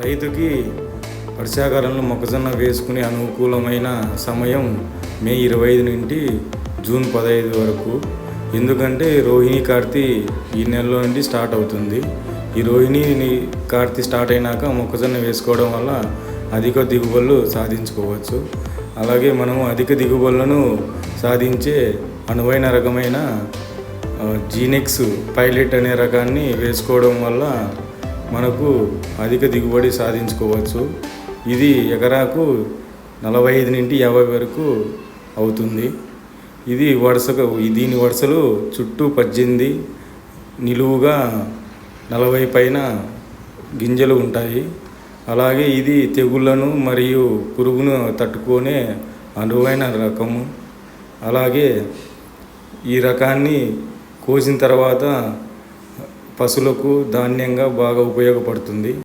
రైతుకి వర్షాకాలంలో మొక్కజొన్న వేసుకునే అనుకూలమైన సమయం మే 25 నుండి జూన్ 15 వరకు. ఎందుకంటే రోహిణి కార్తీ ఈ నెలలో నుండి స్టార్ట్ అవుతుంది. ఈ రోహిణి కార్తీ స్టార్ట్ అయినాక మొక్కజొన్న వేసుకోవడం వల్ల అధిక దిగుబడులు సాధించుకోవచ్చు. అలాగే మనము అధిక దిగుబడులను సాధించే అనువైన రకమైన జీనెక్స్ పైలట్ అనే రకాన్ని వేసుకోవడం వల్ల మనకు అధిక దిగుబడి సాధించుకోవచ్చు. ఇది ఎకరాకు 45 నుండి 50 వరకు అవుతుంది. ఇది దీని వరుసలు చుట్టూ 18, నిలువుగా 40 పైన గింజలు ఉంటాయి. అలాగే ఇది తెగుళ్లను మరియు పురుగును తట్టుకునే అనువైన రకము. అలాగే ఈ రకాన్ని కోసిన తర్వాత పశువులకు ధాన్యంగా బాగా ఉపయోగపడుతుంది.